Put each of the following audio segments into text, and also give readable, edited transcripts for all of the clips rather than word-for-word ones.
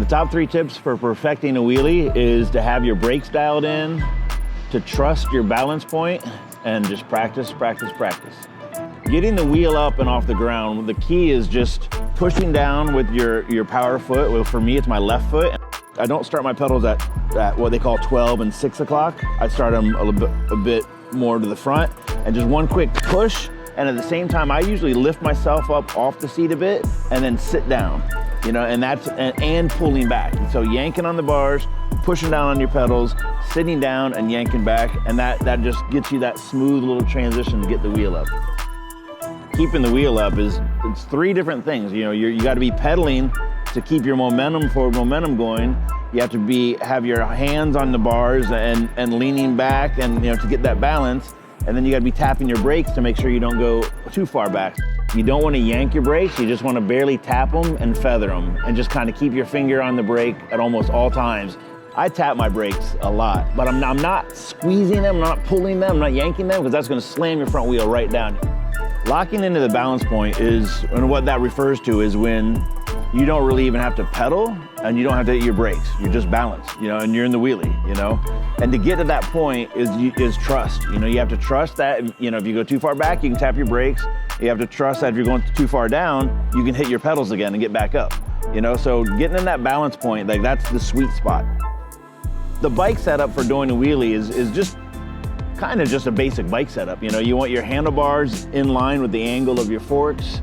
The top 3 tips for perfecting a wheelie is to have your brakes dialed in, to trust your balance point, and just practice, practice, practice. Getting the wheel up and off the ground, the key is just pushing down with your power foot. Well, for me, it's my left foot. I don't start my pedals at what they call 12 and 6 o'clock. I start them a bit more to the front, and just one quick push, and at the same time, I usually lift myself up off the seat a bit and then sit down, you know, and pulling back. And so yanking on the bars, pushing down on your pedals, sitting down and yanking back, and that just gets you that smooth little transition to get the wheel up. Keeping the wheel up it's 3 different things. You know, you got to be pedaling to keep your forward momentum going. You have to have your hands on the bars and leaning back, and you know, to get that balance. And then you got to be tapping your brakes to make sure you don't go too far back. You don't want to yank your brakes. You just want to barely tap them and feather them, and just kind of keep your finger on the brake at almost all times. I tap my brakes a lot, but I'm not squeezing them, I'm not pulling them, I'm not yanking them, because that's going to slam your front wheel right down. Locking into the balance point and what that refers to is when you don't really even have to pedal and you don't have to hit your brakes. You're just balanced, you know, and you're in the wheelie, you know? And to get to that point is trust. You know, you have to trust that, you know, if you go too far back, you can tap your brakes. You have to trust that if you're going too far down, you can hit your pedals again and get back up, you know? So getting in that balance point, like, that's the sweet spot. The bike setup for doing a wheelie is just kind of just a basic bike setup. You know, you want your handlebars in line with the angle of your forks.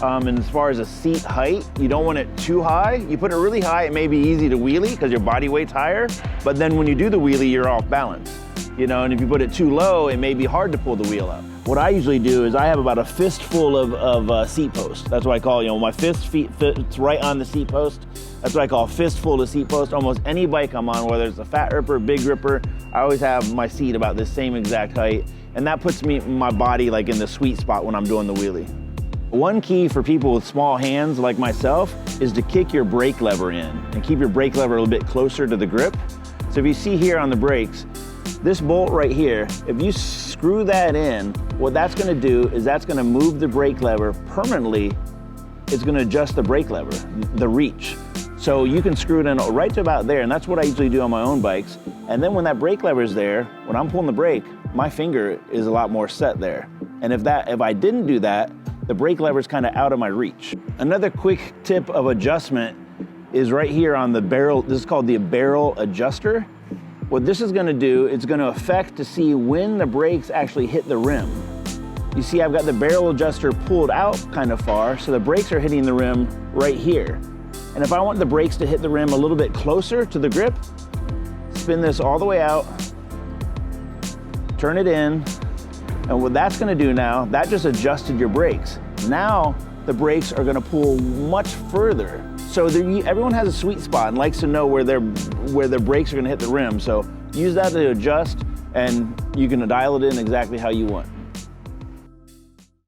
And as far as a seat height, you don't want it too high. You put it really high, it may be easy to wheelie because your body weight's higher, but then when you do the wheelie, you're off balance. You know, and if you put it too low, it may be hard to pull the wheel up. What I usually do is I have about a fistful of seat posts. That's what I call, you know, my fist fits right on the seat post. That's what I call fistful to seat post. Almost any bike I'm on, whether it's a fat ripper, big ripper, I always have my seat about the same exact height. And that puts my body like in the sweet spot when I'm doing the wheelie. One key for people with small hands like myself is to kick your brake lever in and keep your brake lever a little bit closer to the grip. So if you see here on the brakes, this bolt right here, if you screw that in, what that's gonna do is that's gonna move the brake lever permanently. It's gonna adjust the brake lever, the reach. So you can screw it in right to about there, and that's what I usually do on my own bikes. And then when that brake lever is there, when I'm pulling the brake, my finger is a lot more set there. And if I didn't do that, the brake lever is kind of out of my reach. Another quick tip of adjustment is right here on the barrel. This is called the barrel adjuster. What this is gonna do, it's gonna affect to see when the brakes actually hit the rim. You see, I've got the barrel adjuster pulled out kind of far, so the brakes are hitting the rim right here. And if I want the brakes to hit the rim a little bit closer to the grip, spin this all the way out, turn it in, and what that's gonna do now, that just adjusted your brakes. Now, the brakes are gonna pull much further. So everyone has a sweet spot and likes to know where their brakes are gonna hit the rim. So use that to adjust, and you can dial it in exactly how you want.